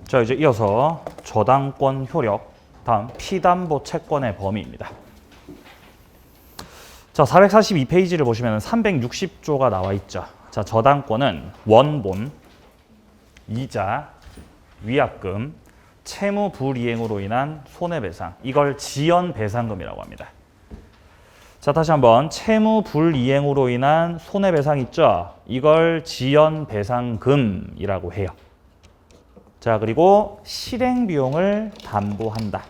자, 이제 이어서 저당권 효력, 다음 피담보 채권의 범위입니다. 자, 442페이지를 보시면 360조가 나와 있죠. 자, 저당권은 원본, 이자, 위약금, 채무 불이행으로 인한 손해배상, 이걸 지연배상금이라고 합니다. 자, 다시 한번 채무 불이행으로 인한 손해배상 있죠? 이걸 지연배상금이라고 해요. 자, 그리고 실행비용을 담보한다.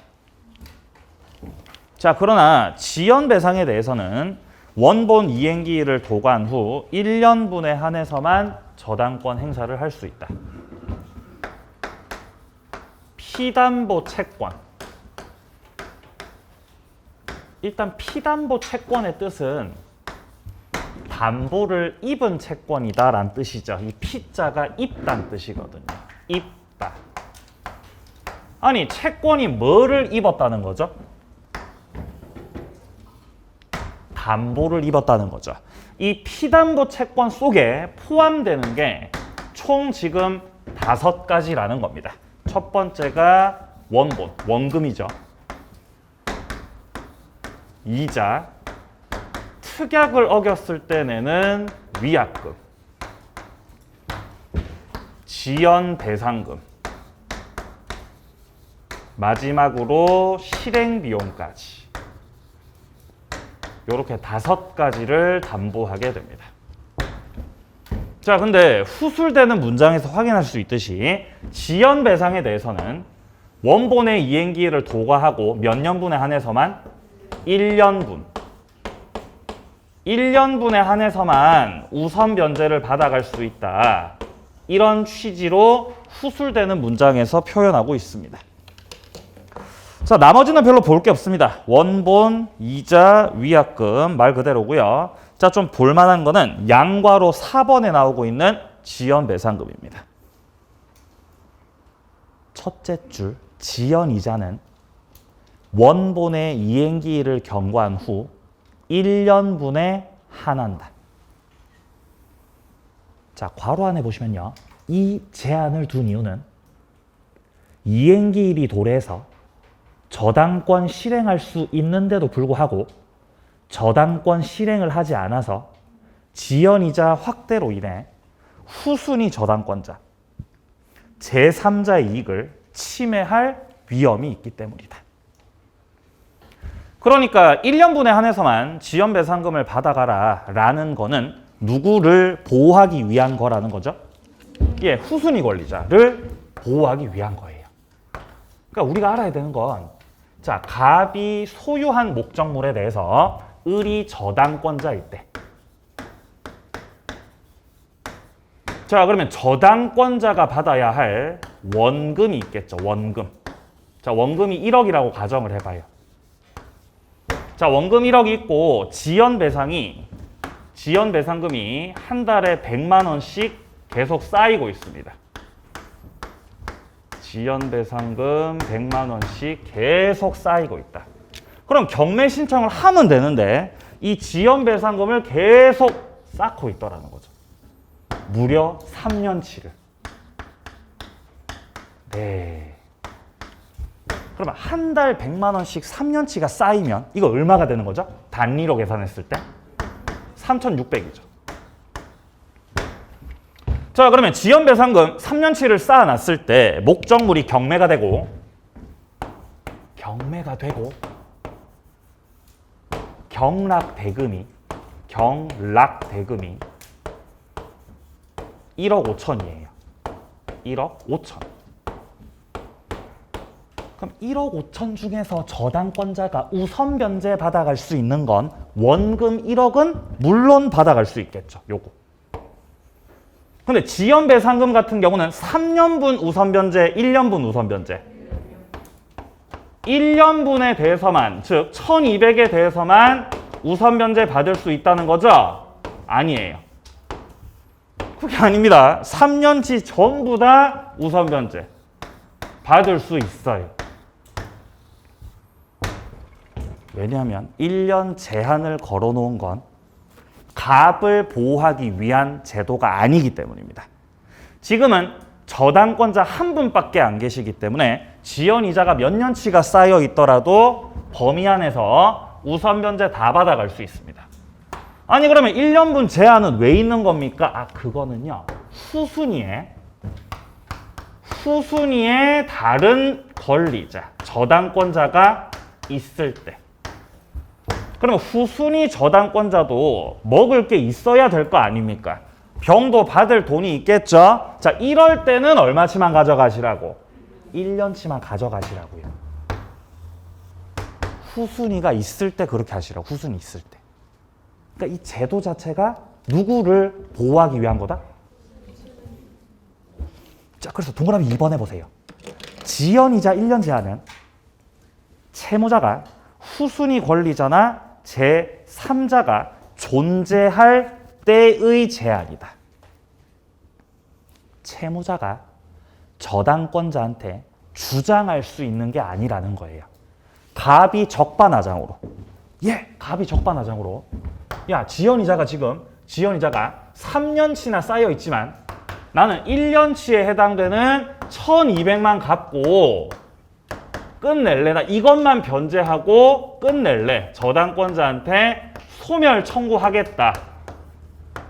자, 그러나 지연배상에 대해서는 원본 이행기일을 도과한 후 1년분에 한해서만 저당권 행사를 할 수 있다. 피담보 채권. 일단 피담보 채권의 뜻은 담보를 입은 채권이다라는 뜻이죠. 이 피자가 입다는 뜻이거든요. 입다. 아니, 채권이 뭐를 입었다는 거죠? 담보를 입었다는 거죠. 이 피담보 채권 속에 포함되는 게 총 지금 5가지라는 겁니다. 첫 번째가 원본, 원금이죠. 이자, 특약을 어겼을 때 내는 위약금, 지연배상금, 마지막으로 실행비용까지. 이렇게 5가지를 담보하게 됩니다. 자, 근데 후술되는 문장에서 확인할 수 있듯이 지연배상에 대해서는 원본의 이행기일을 도과하고 몇 년분에 한해서만 1년분. 1년분에 한해서만 우선 변제를 받아갈 수 있다. 이런 취지로 후술되는 문장에서 표현하고 있습니다. 자, 나머지는 별로 볼 게 없습니다. 원본, 이자, 위약금 말 그대로고요. 자, 좀 볼만한 거는 양괄호 4번에 나오고 있는 지연배상금입니다. 첫째 줄, 지연이자는 원본의 이행기일을 경과한 후 1년분에 한한다. 자, 괄호 안에 보시면요. 이 제한을 둔 이유는 이행기일이 도래해서 저당권 실행할 수 있는데도 불구하고 저당권 실행을 하지 않아서 지연이자 확대로 인해 후순위 저당권자, 제3자의 이익을 침해할 위험이 있기 때문이다. 그러니까 1년분에 한해서만 지연배상금을 받아가라 라는 거는 누구를 보호하기 위한 거라는 거죠? 예, 후순위 권리자를 보호하기 위한 거예요. 그러니까 우리가 알아야 되는 건, 자, 갑이 소유한 목적물에 대해서 을이 저당권자일 때, 자, 그러면 저당권자가 받아야 할 원금이 있겠죠. 원금. 자, 원금이 1억이라고 가정을 해봐요. 자, 원금 1억이 있고 지연배상금이 한 달에 100만 원씩 계속 쌓이고 있습니다. 지연배상금 100만 원씩 계속 쌓이고 있다. 그럼 경매 신청을 하면 되는데 이 지연배상금을 계속 쌓고 있더라는 거죠. 무려 3년치를. 네. 그러면 한 달 100만 원씩 3년치가 쌓이면 이거 얼마가 되는 거죠? 단위로 계산했을 때 3,600이죠. 자, 그러면 지연배상금 3년치를 쌓아놨을 때 목적물이 경매가 되고 경락대금이 1억 5천이에요. 1억 5천. 그럼 1억 5천 중에서 저당권자가 우선 변제 받아갈 수 있는 건 원금 1억은 물론 받아갈 수 있겠죠. 요거. 근데 지연배상금 같은 경우는 3년분 우선 변제, 1년분 우선 변제. 1년분에 대해서만, 즉 1200에 대해서만 우선 변제 받을 수 있다는 거죠? 아니에요. 그게 아닙니다. 3년치 전부 다 우선 변제 받을 수 있어요. 왜냐하면 1년 제한을 걸어놓은 건 갑을 보호하기 위한 제도가 아니기 때문입니다. 지금은 저당권자 한 분밖에 안 계시기 때문에 지연이자가 몇 년치가 쌓여 있더라도 범위 안에서 우선 변제 다 받아갈 수 있습니다. 아니 그러면 1년분 제한은 왜 있는 겁니까? 아 그거는요. 후순위에 다른 권리자, 저당권자가 있을 때. 그러면 후순위 저당권자도 먹을 게 있어야 될 거 아닙니까? 병도 받을 돈이 있겠죠? 자, 이럴 때는 얼마치만 가져가시라고? 1년치만 가져가시라고요. 후순위가 있을 때 그렇게 하시라고. 후순위 있을 때. 그러니까 이 제도 자체가 누구를 보호하기 위한 거다? 자, 그래서 동그라미 2번 해보세요. 지연이자 1년 제한은 채무자가 후순위 권리자나 제3자가 존재할 때의 제한이다. 채무자가 저당권자한테 주장할 수 있는 게 아니라는 거예요. 갑이 적반하장으로. 예, 갑이 적반하장으로. 야, 지연이자가 3년치나 쌓여 있지만 나는 1년치에 해당되는 1,200만 갚고 끝낼래. 나 이것만 변제하고 끝낼래. 저당권자한테 소멸 청구하겠다.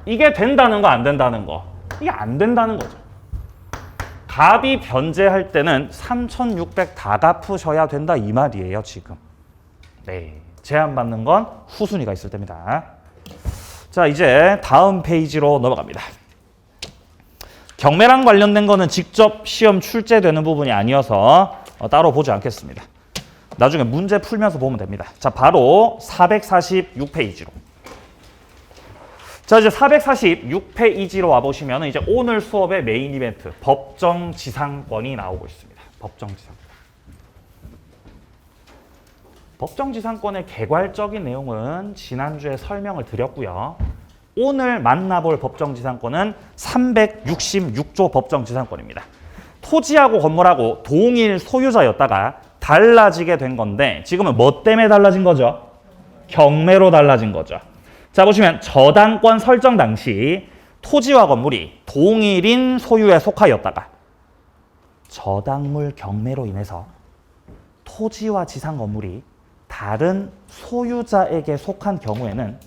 이게 된다는 거 안 된다는 거? 이게 안 된다는 거죠. 갑이 변제할 때는 3,600 다 갚으셔야 된다 이 말이에요 지금. 네, 제한받는 건 후순위가 있을 때입니다. 자, 이제 다음 페이지로 넘어갑니다. 경매랑 관련된 거는 직접 시험 출제되는 부분이 아니어서 따로 보지 않겠습니다. 나중에 문제 풀면서 보면 됩니다. 자, 바로 446페이지로. 자, 이제 446페이지로 와보시면 이제 오늘 수업의 메인 이벤트, 법정지상권이 나오고 있습니다. 법정지상권. 법정지상권의 개괄적인 내용은 지난주에 설명을 드렸고요. 오늘 만나볼 법정지상권은 366조 법정지상권입니다. 토지하고 건물하고 동일 소유자였다가 달라지게 된 건데 지금은 뭐 때문에 달라진 거죠? 경매로 달라진 거죠. 자, 보시면 저당권 설정 당시 토지와 건물이 동일인 소유에 속하였다가 저당물 경매로 인해서 토지와 지상 건물이 다른 소유자에게 속한 경우에는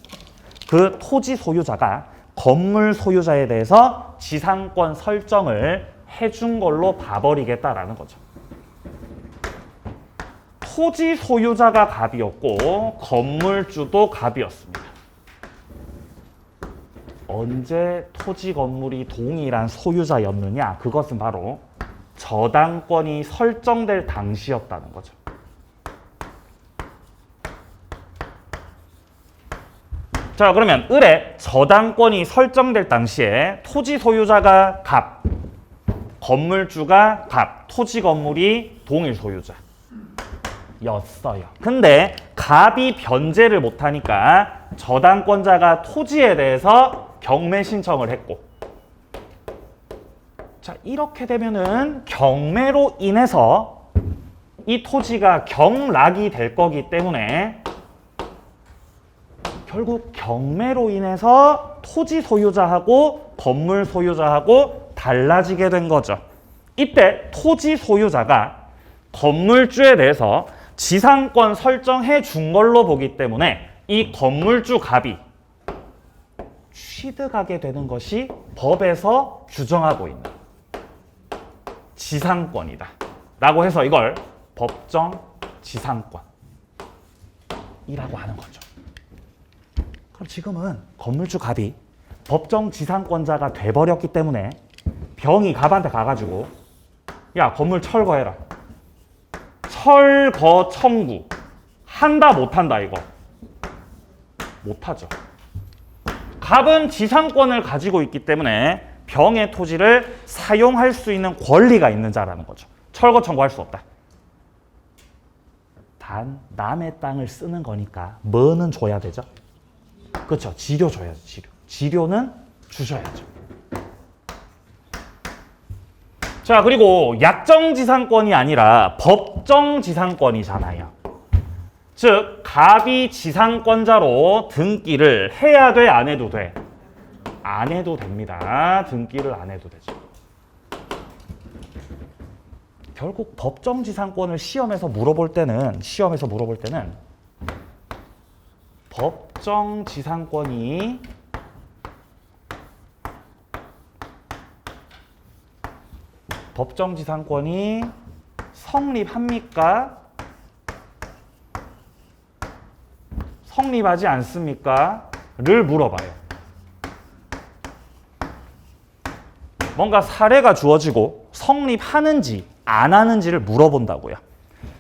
그 토지 소유자가 건물 소유자에 대해서 지상권 설정을 해준 걸로 봐버리겠다라는 거죠. 토지 소유자가 갑이었고 건물주도 갑이었습니다. 언제 토지 건물이 동일한 소유자였느냐? 그것은 바로 저당권이 설정될 당시였다는 거죠. 자, 그러면 을에 저당권이 설정될 당시에 토지 소유자가 갑, 건물주가 갑, 토지 건물이 동일 소유자였어요. 근데 갑이 변제를 못하니까 저당권자가 토지에 대해서 경매 신청을 했고, 자, 이렇게 되면은 경매로 인해서 이 토지가 경락이 될 거기 때문에 결국 경매로 인해서 토지 소유자하고 건물 소유자하고 달라지게 된 거죠. 이때 토지 소유자가 건물주에 대해서 지상권 설정해 준 걸로 보기 때문에 이 건물주 갑이 취득하게 되는 것이 법에서 규정하고 있는 지상권이다 라고 해서 이걸 법정 지상권이라고 하는 거죠. 그럼 지금은 건물주 갑이 법정 지상권자가 돼버렸기 때문에 병이 갑한테 가가지고 야, 건물 철거해라. 철거 청구 한다 못한다? 이거 못하죠. 갑은 지상권을 가지고 있기 때문에 병의 토지를 사용할 수 있는 권리가 있는 자라는 거죠. 철거 청구할 수 없다. 단 남의 땅을 쓰는 거니까 뭐는 줘야 되죠? 그렇죠. 지료 줘야죠. 지료는 주셔야죠. 자, 그리고 약정지상권이 아니라 법정지상권이잖아요. 즉, 갑이 지상권자로 등기를 해야 돼, 안 해도 돼? 안 해도 됩니다. 등기를 안 해도 되죠. 결국 법정지상권을 시험에서 물어볼 때는 법정지상권이 성립합니까? 성립하지 않습니까? 를 물어봐요. 뭔가 사례가 주어지고 성립하는지 안 하는지를 물어본다고요.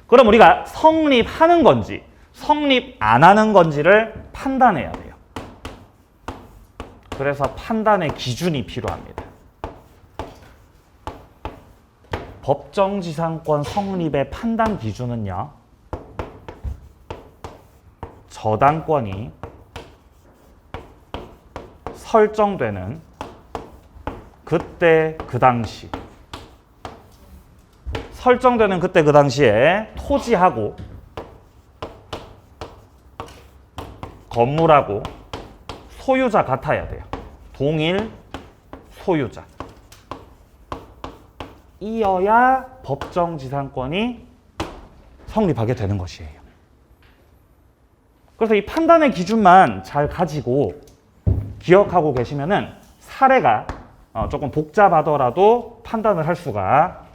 그럼 우리가 성립하는 건지 성립 안 하는 건지를 판단해야 돼요. 그래서 판단의 기준이 필요합니다. 법정지상권 성립의 판단 기준은요, 저당권이 설정되는 그때 그 당시에 토지하고 건물하고 소유자 같아야 돼요. 동일 소유자. 이어야 법정지상권이 성립하게 되는 것이에요. 그래서 이 판단의 기준만 잘 가지고 기억하고 계시면은 사례가 조금 복잡하더라도 판단을 할 수가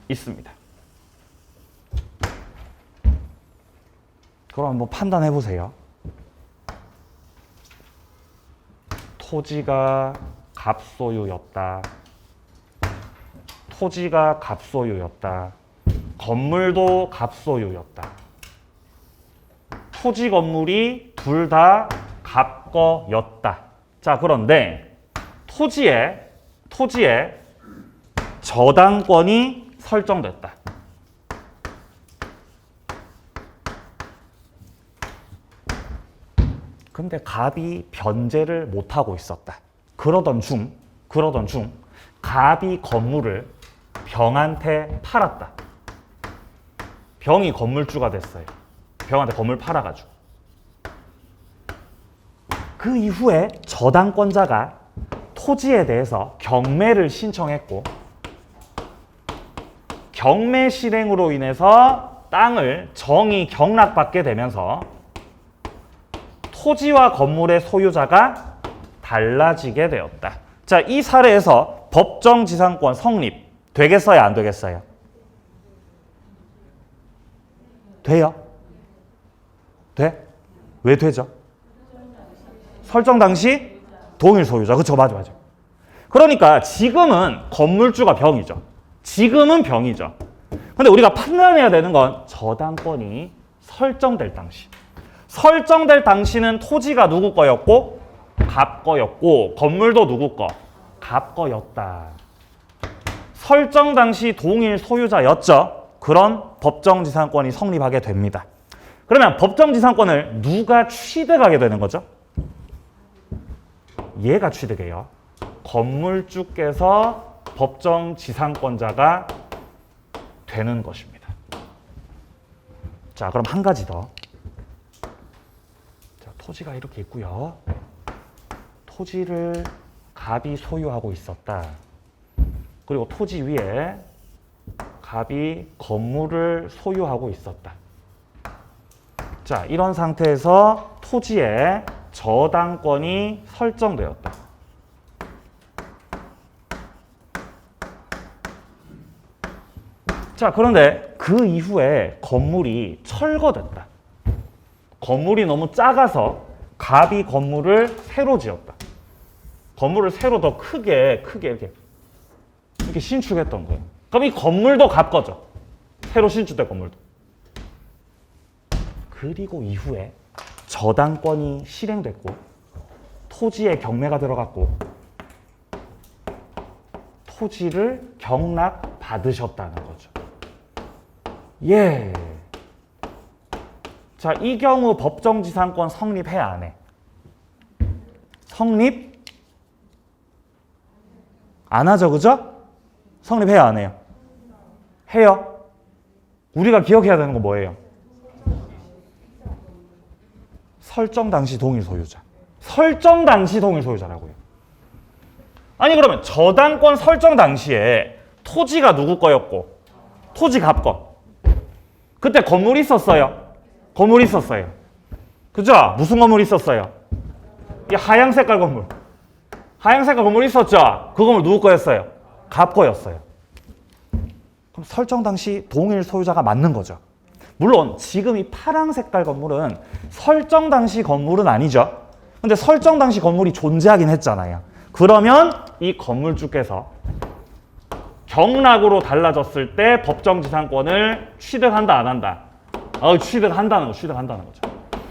있습니다. 그럼 한번 판단해 보세요. 토지가 갑소유였다. 건물도 갑소유였다. 토지 건물이 둘 다 갑거였다. 자, 그런데 토지에 저당권이 설정됐다. 근데 갑이 변제를 못하고 있었다. 그러던 중 갑이 건물을 병한테 팔았다. 병이 건물주가 됐어요. 병한테 건물 팔아가지고. 그 이후에 저당권자가 토지에 대해서 경매를 신청했고, 경매 실행으로 인해서 땅을 정의 경락받게 되면서 토지와 건물의 소유자가 달라지게 되었다. 자, 이 사례에서 법정지상권 성립 되겠어요, 안 되겠어요? 돼요? 돼? 왜 되죠? 설정 당시 동일 소유자. 그쵸, 맞아. 그러니까 지금은 건물주가 병이죠. 근데 우리가 판단해야 되는 건 저당권이 설정될 당시는 토지가 누구 거였고 갑 거였고, 건물도 누구 거? 갑 거였다. 설정 당시 동일 소유자였죠. 그런 법정지상권이 성립하게 됩니다. 그러면 법정지상권을 누가 취득하게 되는 거죠? 얘가 취득해요. 건물주께서 법정지상권자가 되는 것입니다. 자, 그럼 한 가지 더. 자, 토지가 이렇게 있고요. 토지를 갑이 소유하고 있었다. 그리고 토지 위에 갑이 건물을 소유하고 있었다. 자, 이런 상태에서 토지에 저당권이 설정되었다. 자, 그런데 그 이후에 건물이 철거됐다. 건물이 너무 작아서 갑이 건물을 새로 지었다. 건물을 새로 더 크게 이렇게 신축했던 거예요. 그럼 이 건물도 갑 거죠. 새로 신축된 건물도. 그리고 이후에 저당권이 실행됐고 토지에 경매가 들어갔고 토지를 경락받으셨다는 거죠. 예. 자, 이 경우 법정지상권 성립해 안 해? 성립 안 하죠, 그죠? 성립해야 안 해요? 해요. 우리가 기억해야 되는 건 뭐예요? 설정 당시 동일 소유자. 설정 당시 동일 소유자라고요. 아니, 그러면 저당권 설정 당시에 토지가 누구 거였고 토지 갑건. 그때 건물이 있었어요. 건물이 있었어요. 그죠? 무슨 건물이 있었어요? 이 하양 색깔 건물. 하양 색깔 건물이 있었죠? 그 건물 누구 거였어요? 갑 거였어요. 그럼 설정 당시 동일 소유자가 맞는 거죠. 물론 지금 이 파랑 색깔 건물은 설정 당시 건물은 아니죠. 근데 설정 당시 건물이 존재하긴 했잖아요. 그러면 이 건물주께서 경락으로 달라졌을 때 법정지상권을 취득한다, 안 한다? 취득한다는 거죠.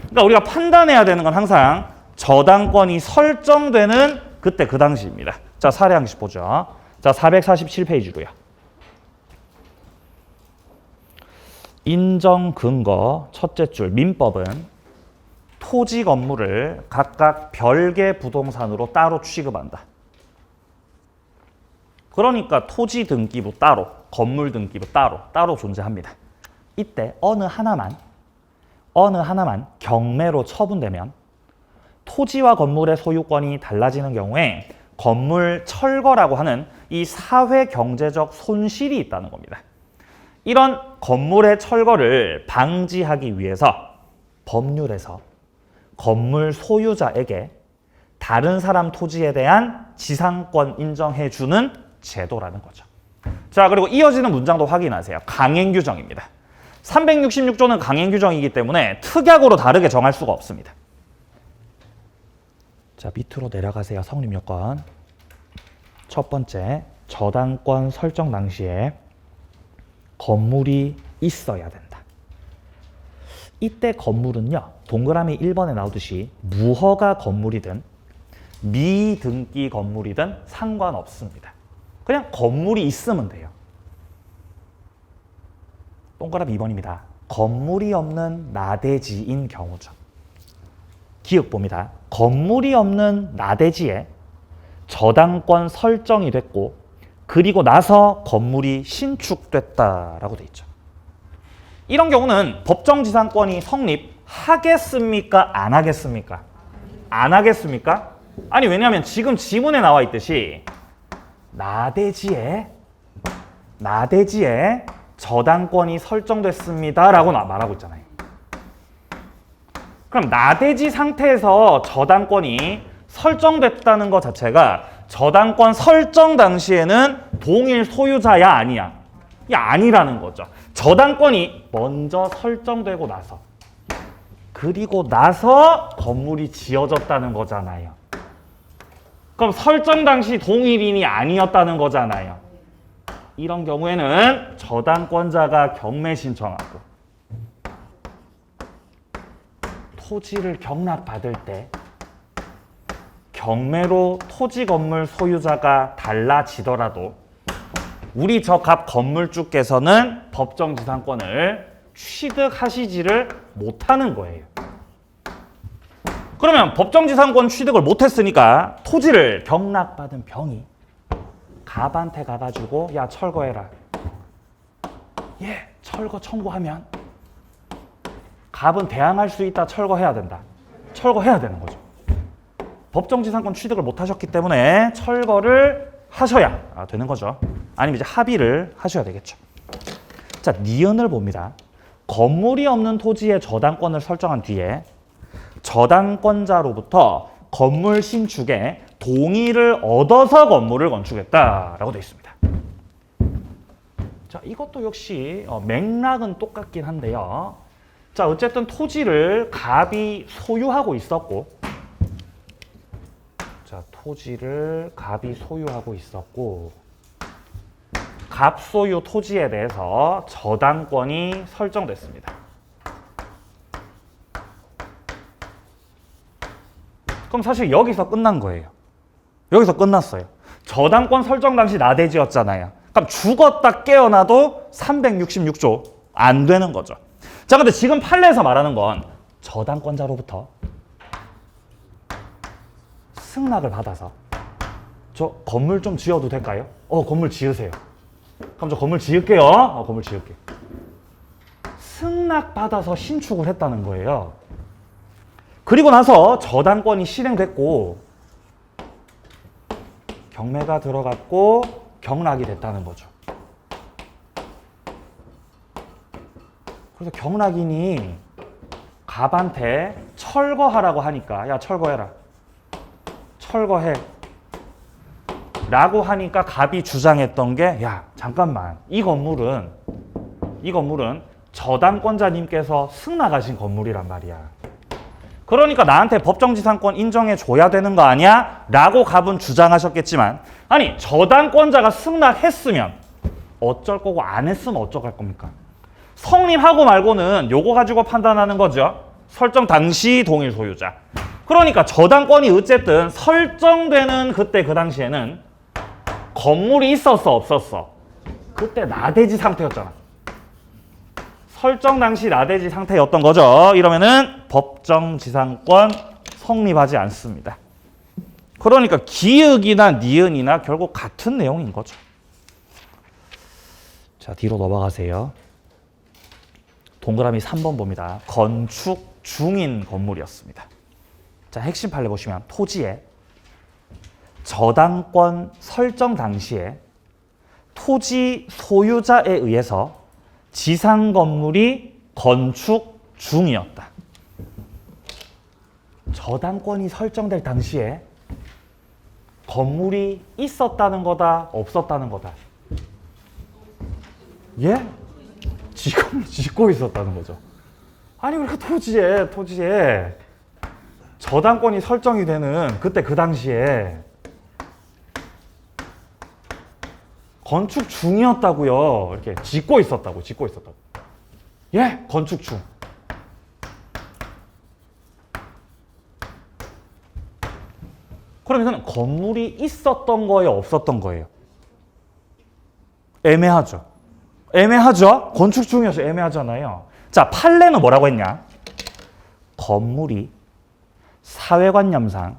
그러니까 우리가 판단해야 되는 건 항상 저당권이 설정되는 그때 그 당시입니다. 자, 사례 한 개씩 보죠. 자, 447페이지로요. 인정 근거 첫째 줄 민법은 토지 건물을 각각 별개 부동산으로 따로 취급한다. 그러니까 토지 등기부 따로, 건물 등기부 따로 존재합니다. 이때 어느 하나만 경매로 처분되면 토지와 건물의 소유권이 달라지는 경우에 건물 철거라고 하는 이 사회 경제적 손실이 있다는 겁니다. 이런 건물의 철거를 방지하기 위해서 법률에서 건물 소유자에게 다른 사람 토지에 대한 지상권 인정해주는 제도라는 거죠. 자, 그리고 이어지는 문장도 확인하세요. 강행규정입니다. 366조는 강행규정이기 때문에 특약으로 다르게 정할 수가 없습니다. 자, 밑으로 내려가세요. 성립요건. 첫 번째, 저당권 설정 당시에 건물이 있어야 된다. 이때 건물은요, 동그라미 1번에 나오듯이 무허가 건물이든 미등기 건물이든 상관없습니다. 그냥 건물이 있으면 돼요. 동그라미 2번입니다. 건물이 없는 나대지인 경우죠. 기억봅니다. 건물이 없는 나대지에 저당권 설정이 됐고 그리고 나서 건물이 신축됐다라고 돼 있죠. 이런 경우는 법정지상권이 성립하겠습니까? 안 하겠습니까? 안 하겠습니까? 아니, 왜냐하면 지금 지문에 나와 있듯이 나대지에 저당권이 설정됐습니다라고 말하고 있잖아요. 그럼 나대지 상태에서 저당권이 설정됐다는 것 자체가 저당권 설정 당시에는 동일 소유자야, 아니야? 아니라는 거죠. 저당권이 먼저 설정되고 나서 그리고 나서 건물이 지어졌다는 거잖아요. 그럼 설정 당시 동일인이 아니었다는 거잖아요. 이런 경우에는 저당권자가 경매 신청하고 토지를 경락받을 때 경매로 토지 건물 소유자가 달라지더라도 우리 저 갑 건물주께서는 법정지상권을 취득하시지를 못하는 거예요. 그러면 법정지상권 취득을 못했으니까 토지를 경락받은 병이 갑한테 가가지고 야, 철거해라. 철거 청구하면 갑은 대항할 수 있다. 철거해야 된다. 철거해야 되는 거죠. 법정지상권 취득을 못하셨기 때문에 철거를 하셔야 되는 거죠. 아니면 이제 합의를 하셔야 되겠죠. 자, 니은을 봅니다. 건물이 없는 토지의 저당권을 설정한 뒤에 저당권자로부터 건물 신축에 동의를 얻어서 건물을 건축했다라고 되어 있습니다. 자, 이것도 역시 맥락은 똑같긴 한데요. 자, 어쨌든 토지를 갑이 소유하고 있었고, 갑 소유 토지에 대해서 저당권이 설정됐습니다. 그럼 사실 여기서 끝난 거예요. 여기서 끝났어요. 저당권 설정 당시 나대지였잖아요. 그럼 죽었다 깨어나도 366조 안 되는 거죠. 자, 근데 지금 판례에서 말하는 건 저당권자로부터 승낙을 받아서 저 건물 좀 지어도 될까요? 건물 지으세요. 그럼 저 건물 지을게요. 건물 지을게. 승낙 받아서 신축을 했다는 거예요. 그리고 나서 저당권이 실행됐고 경매가 들어갔고 경락이 됐다는 거죠. 그래서 경락인이 갑한테 철거하라고 하니까 야 철거해라. 철거해. 라고 하니까 갑이 주장했던 게 야 잠깐만 이 건물은 저당권자님께서 승낙하신 건물이란 말이야. 그러니까 나한테 법정지상권 인정해줘야 되는 거 아니야? 라고 갑은 주장하셨겠지만 아니 저당권자가 승낙했으면 어쩔 거고 안 했으면 어쩌갈 겁니까? 성립하고 말고는 요거 가지고 판단하는 거죠. 설정 당시 동일 소유자. 그러니까 저당권이 어쨌든 설정되는 그때 그 당시에는 건물이 있었어 없었어? 그때 나대지 상태였잖아. 설정 당시 나대지 상태였던 거죠. 이러면은 법정지상권 성립하지 않습니다. 그러니까 기역이나 니은이나 결국 같은 내용인 거죠. 자, 뒤로 넘어가세요. 동그라미 3번 봅니다. 건축 중인 건물이었습니다. 자, 핵심 판례 보시면 토지에 저당권 설정 당시에 토지 소유자에 의해서 지상 건물이 건축 중이었다. 저당권이 설정될 당시에 건물이 있었다는 거다, 없었다는 거다. 예? 짓고 있었다는 거죠. 아니 우리가 토지에 저당권이 설정이 되는 그때 그 당시에 건축 중이었다고요. 이렇게 짓고 있었다고. 예? 건축 중. 그러면 건물이 있었던 거예요, 없었던 거예요? 애매하죠. 건축 중이어서 애매하잖아요. 자, 판례는 뭐라고 했냐? 건물이 사회관념상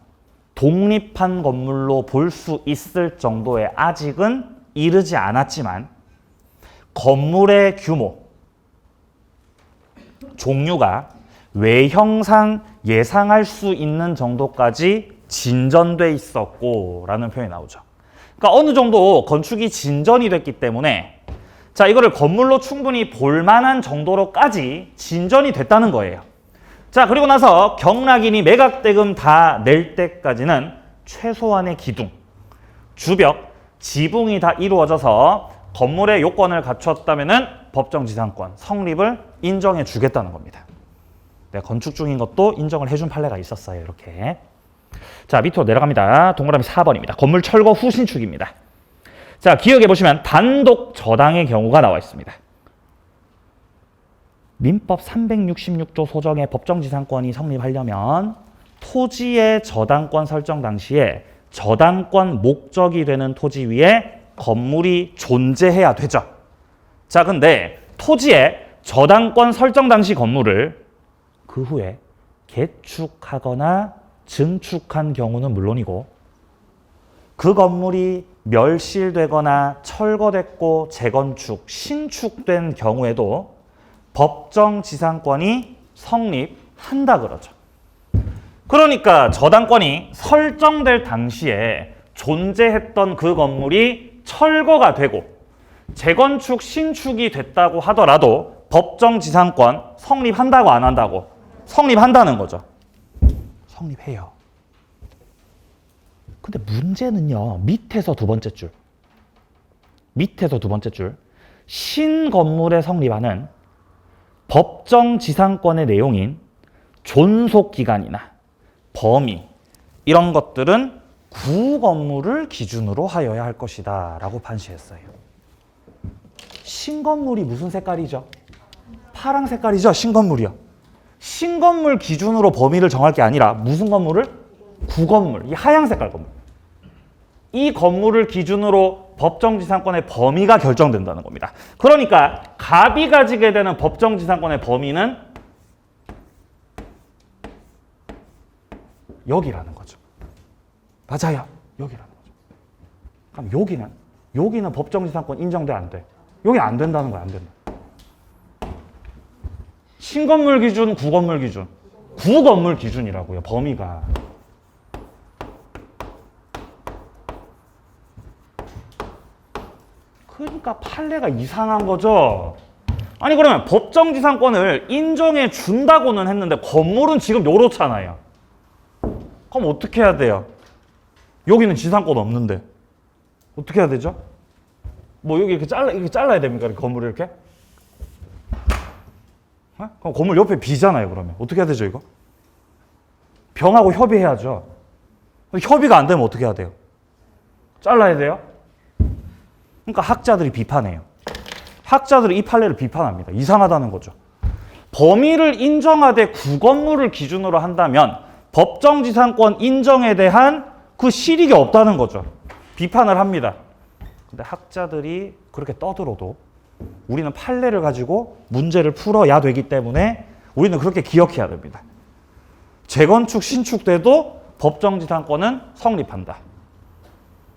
독립한 건물로 볼 수 있을 정도에 아직은 이르지 않았지만 건물의 규모, 종류가 외형상 예상할 수 있는 정도까지 진전돼 있었고 라는 표현이 나오죠. 그러니까 어느 정도 건축이 진전이 됐기 때문에 자 이거를 건물로 충분히 볼 만한 정도로까지 진전이 됐다는 거예요. 자 그리고 나서 경락인이 매각대금 다 낼 때까지는 최소한의 기둥, 주벽, 지붕이 다 이루어져서 건물의 요건을 갖췄다면은 법정지상권 성립을 인정해 주겠다는 겁니다. 네, 건축 중인 것도 인정을 해준 판례가 있었어요. 이렇게. 자 밑으로 내려갑니다. 동그라미 4번입니다. 건물 철거 후 신축입니다. 자 기억해 보시면 단독 저당의 경우가 나와 있습니다. 민법 366조 소정의 법정지상권이 성립하려면 토지의 저당권 설정 당시에 저당권 목적이 되는 토지 위에 건물이 존재해야 되죠. 자, 근데 토지에 저당권 설정 당시 건물을 그 후에 개축하거나 증축한 경우는 물론이고 그 건물이 멸실되거나 철거됐고 재건축, 신축된 경우에도 법정지상권이 성립한다 그러죠. 그러니까 저당권이 설정될 당시에 존재했던 그 건물이 철거가 되고 재건축, 신축이 됐다고 하더라도 법정지상권 성립한다고 안 한다고? 성립한다는 거죠. 성립해요. 근데 문제는요. 밑에서 두 번째 줄. 신건물에 성립하는 법정지상권의 내용인 존속기간이나 범위 이런 것들은 구건물을 기준으로 하여야 할 것이다 라고 판시했어요. 신건물이 무슨 색깔이죠? 파랑 색깔이죠. 신건물이요. 신건물 기준으로 범위를 정할 게 아니라 무슨 건물을? 구건물. 이 하양 색깔 건물. 이 건물을 기준으로 법정지상권의 범위가 결정된다는 겁니다. 그러니까 갑이 가지게 되는 법정지상권의 범위는 여기라는 거죠. 맞아요. 여기라는 거죠. 그럼 여기는 법정지상권 인정돼 안 돼? 여기 안 된다는 거야. 안 된다. 신건물 기준, 구건물 기준. 구건물 기준이라고요. 범위가. 그러니까 판례가 이상한 거죠. 아니 그러면 법정지상권을 인정해 준다고는 했는데 건물은 지금 요렇잖아요. 그럼 어떻게 해야 돼요? 여기는 지상권 없는데 어떻게 해야 되죠? 뭐 여기 이렇게 잘라야 됩니까? 이렇게 건물을 이렇게? 네? 그럼 건물 옆에 비잖아요. 그러면 어떻게 해야 되죠 이거? 병하고 협의해야죠. 협의가 안 되면 어떻게 해야 돼요? 잘라야 돼요? 그러니까 학자들이 비판해요. 학자들이 이 판례를 비판합니다. 이상하다는 거죠. 범위를 인정하되 구건물을 기준으로 한다면 법정지상권 인정에 대한 그 실익이 없다는 거죠. 비판을 합니다. 근데 학자들이 그렇게 떠들어도 우리는 판례를 가지고 문제를 풀어야 되기 때문에 우리는 그렇게 기억해야 됩니다. 재건축, 신축 때도 법정지상권은 성립한다.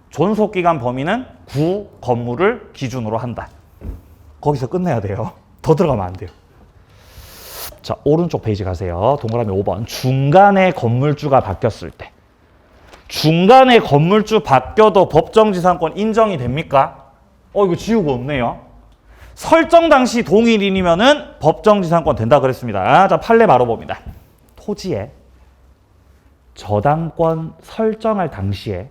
존속기간 범위는 구 건물을 기준으로 한다. 거기서 끝내야 돼요. 더 들어가면 안 돼요. 자, 오른쪽 페이지 가세요. 동그라미 5번. 중간에 건물주가 바뀌었을 때. 중간에 건물주 바뀌어도 법정지상권 인정이 됩니까? 이거 지우고 없네요. 설정 당시 동일인이면은 법정지상권 된다 그랬습니다. 자, 판례 바로 봅니다. 토지에 저당권 설정할 당시에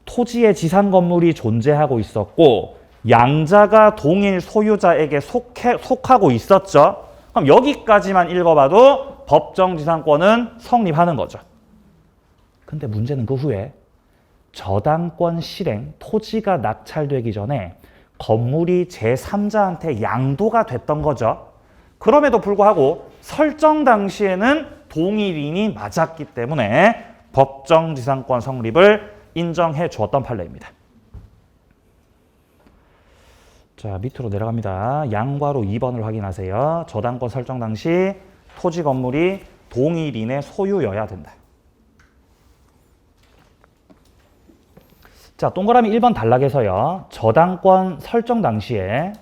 토지의 지상 건물이 존재하고 있었고 양자가 동일 소유자에게 속하고 있었죠. 그럼 여기까지만 읽어봐도 법정지상권은 성립하는 거죠. 근데 문제는 그 후에 저당권 실행, 토지가 낙찰되기 전에 건물이 제3자한테 양도가 됐던 거죠. 그럼에도 불구하고 설정 당시에는 동일인이 맞았기 때문에 법정지상권 성립을 인정해 주었던 판례입니다. 자, 밑으로 내려갑니다. 양괄호 2번을 확인하세요. 저당권 설정 당시 토지 건물이 동일인의 소유여야 된다. 자, 동그라미 1번 단락에서요. 저당권 설정 당시에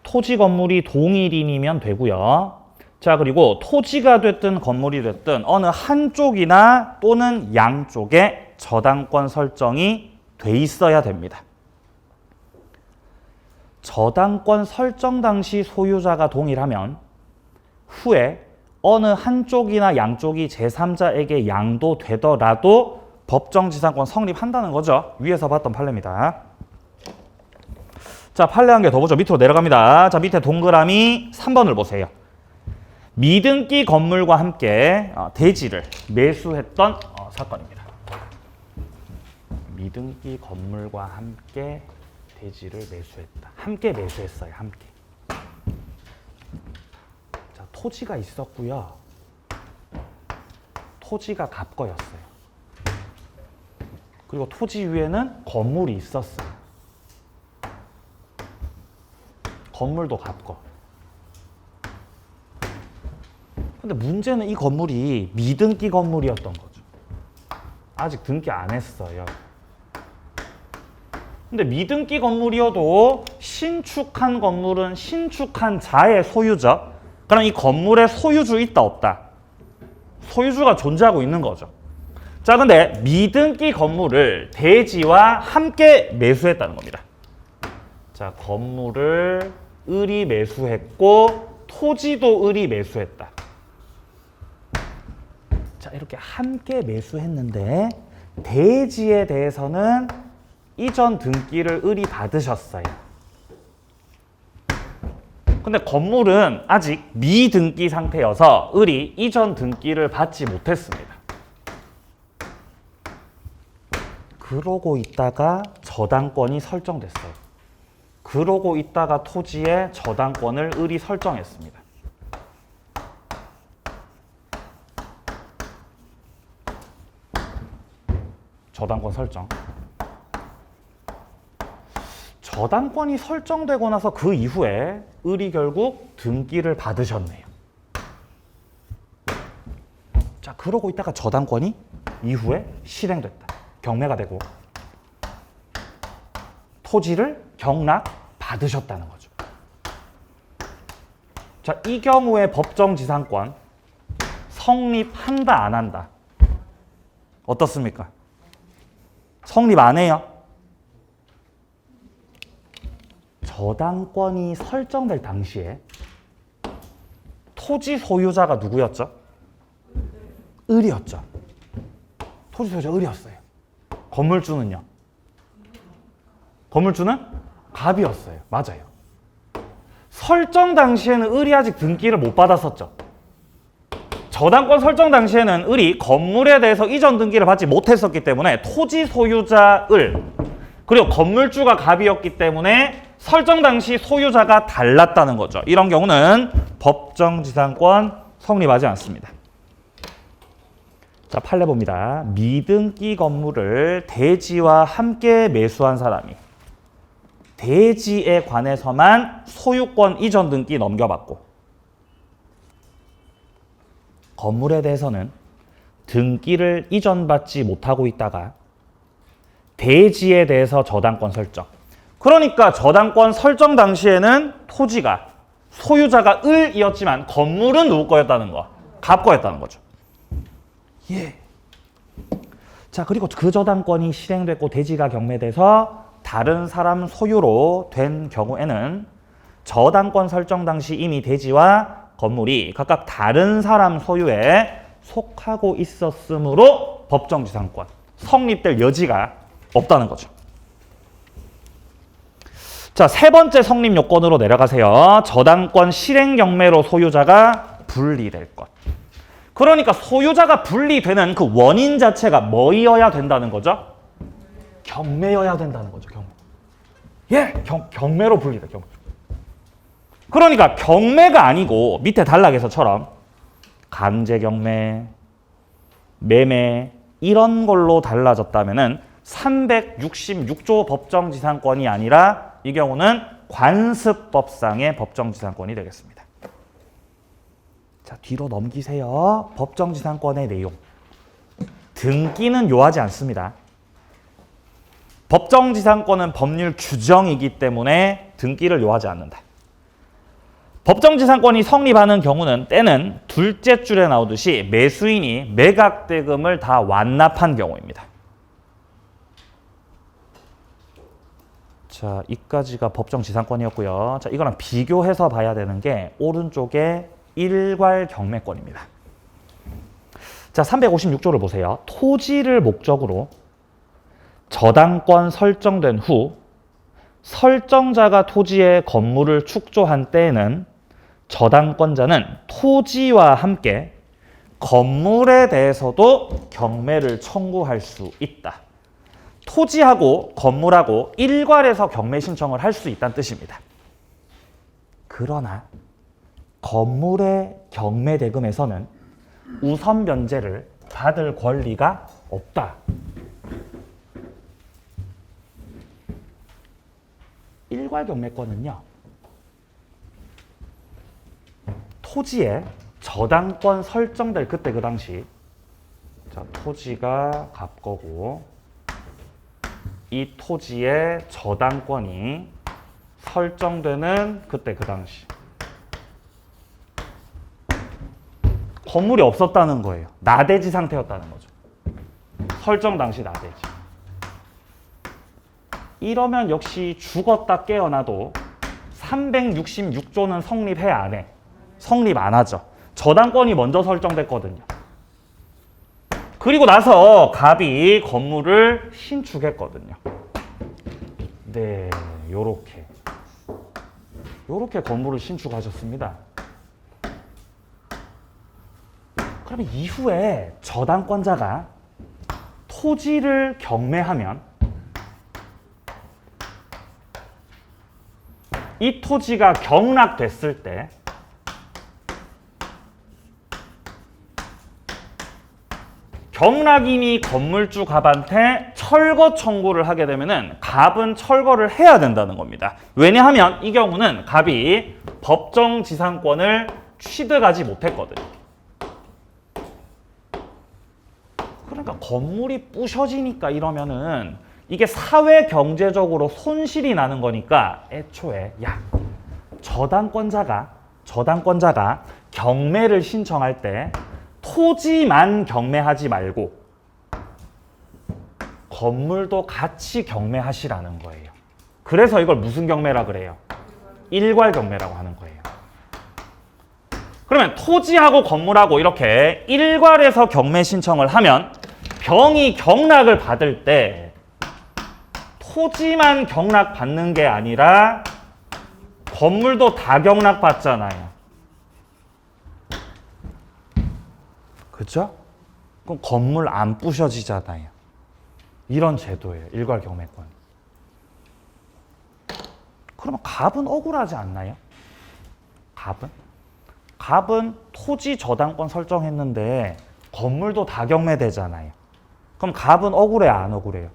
토지 건물이 동일인이면 되고요. 자, 그리고 토지가 됐든 건물이 됐든 어느 한쪽이나 또는 양쪽에 저당권 설정이 돼 있어야 됩니다. 저당권 설정 당시 소유자가 동일하면 후에 어느 한쪽이나 양쪽이 제3자에게 양도되더라도 법정지상권 성립한다는 거죠. 위에서 봤던 판례입니다. 자, 판례 한 개 더 보죠. 밑으로 내려갑니다. 자, 밑에 동그라미 3번을 보세요. 미등기 건물과 함께 대지를 매수했던 사건입니다. 미등기 건물과 함께 대지를 매수했다. 함께 매수했어요. 함께. 자, 토지가 있었고요. 토지가 갑거였어요. 그리고 토지 위에는 건물이 있었어요. 건물도 갑거. 근데 문제는 이 건물이 미등기 건물이었던 거죠. 아직 등기 안 했어요. 근데 미등기 건물이어도 신축한 건물은 신축한 자의 소유죠. 그럼 이 건물에 소유주 있다 없다? 소유주가 존재하고 있는 거죠. 자, 근데 미등기 건물을 대지와 함께 매수했다는 겁니다. 자, 건물을 을이 매수했고 토지도 을이 매수했다. 자, 이렇게 함께 매수했는데 대지에 대해서는 이전 등기를 을이 받으셨어요. 근데 건물은 아직 미등기 상태여서 을이 이전 등기를 받지 못했습니다. 그러고 있다가 저당권이 설정됐어요. 그러고 있다가 토지에 저당권을 을이 설정했습니다. 저당권 설정. 저당권이 설정되고 나서 그 이후에 을이 결국 등기를 받으셨네요. 자, 그러고 있다가 저당권이 이후에 실행됐다. 경매가 되고 토지를 경락 받으셨다는 거죠. 자, 이 경우에 법정지상권 성립한다 안 한다? 어떻습니까? 성립 안 해요? 저당권이 설정될 당시에 토지 소유자가 누구였죠? 을이었죠. 토지 소유자 을이었어요. 건물주는요? 건물주는 갑이었어요. 맞아요. 설정 당시에는 을이 아직 등기를 못 받았었죠. 저당권 설정 당시에는 을이 건물에 대해서 이전 등기를 받지 못했었기 때문에 토지 소유자 을 그리고 건물주가 갑이었기 때문에 설정 당시 소유자가 달랐다는 거죠. 이런 경우는 법정지상권 성립하지 않습니다. 자, 판례 봅니다. 미등기 건물을 대지와 함께 매수한 사람이 대지에 관해서만 소유권 이전 등기 넘겨받고 건물에 대해서는 등기를 이전받지 못하고 있다가 대지에 대해서 저당권 설정. 그러니까 저당권 설정 당시에는 토지가 소유자가 을이었지만 건물은 누구 거였다는 거? 갑 거였다는 거죠. 예. 자, 그리고 그 저당권이 실행됐고 대지가 경매돼서 다른 사람 소유로 된 경우에는 저당권 설정 당시 이미 대지와 건물이 각각 다른 사람 소유에 속하고 있었으므로 법정지상권 성립될 여지가 없다는 거죠. 자, 세 번째 성립 요건으로 내려가세요. 저당권 실행 경매로 소유자가 분리될 것. 그러니까 소유자가 분리되는 그 원인 자체가 뭐여야 된다는 거죠? 경매여야 된다는 거죠. 경매. 예, 경매로 분리돼. 경매. 그러니까 경매가 아니고 밑에 단락에서처럼 강제 경매, 매매 이런 걸로 달라졌다면은 366조 법정지상권이 아니라 이 경우는 관습법상의 법정지상권이 되겠습니다. 자, 뒤로 넘기세요. 법정지상권의 내용. 등기는 요하지 않습니다. 법정지상권은 법률 규정이기 때문에 등기를 요하지 않는다. 법정지상권이 성립하는 경우는 때는 둘째 줄에 나오듯이 매수인이 매각대금을 다 완납한 경우입니다. 자, 이까지가 법정지상권이었고요. 자, 이거랑 비교해서 봐야 되는 게 오른쪽에 일괄 경매권입니다. 자, 356조를 보세요. 토지를 목적으로 저당권 설정된 후 설정자가 토지에 건물을 축조한 때에는 저당권자는 토지와 함께 건물에 대해서도 경매를 청구할 수 있다. 토지하고 건물하고 일괄해서 경매 신청을 할 수 있다는 뜻입니다. 그러나 건물의 경매 대금에서는 우선 변제를 받을 권리가 없다. 일괄 경매권은요, 토지에 저당권 설정될 그때 그 당시, 자, 토지가 갑 거고 이 토지의 저당권이 설정되는 그때 그 당시 건물이 없었다는 거예요. 나대지 상태였다는 거죠. 설정 당시 나대지. 이러면 역시 죽었다 깨어나도 366조는 성립해 안 해? 성립 안 하죠. 저당권이 먼저 설정됐거든요. 그리고 나서 갑이 건물을 신축했거든요. 네, 요렇게 건물을 신축하셨습니다. 그러면 이후에 저당권자가 토지를 경매하면 이 토지가 경락됐을 때 경락인이 건물주 갑한테 철거 청구를 하게 되면은 갑은 철거를 해야 된다는 겁니다. 왜냐하면 이 경우는 갑이 법정지상권을 취득하지 못했거든요. 그러니까 건물이 부셔지니까 이러면은 이게 사회 경제적으로 손실이 나는 거니까 애초에 저당권자가 경매를 신청할 때 토지만 경매하지 말고 건물도 같이 경매하시라는 거예요. 그래서 이걸 무슨 경매라 그래요? 일괄 경매라고 하는 거예요. 그러면 토지하고 건물하고 이렇게 일괄해서 경매 신청을 하면 병이 경락을 받을 때 토지만 경락 받는 게 아니라 건물도 다 경락 받잖아요. 그렇죠? 그럼 건물 안 부셔지잖아요. 이런 제도예요. 일괄 경매권. 그러면 갑은 억울하지 않나요? 갑은 토지 저당권 설정했는데 건물도 다 경매되잖아요. 그럼 갑은 억울해요? 안 억울해요?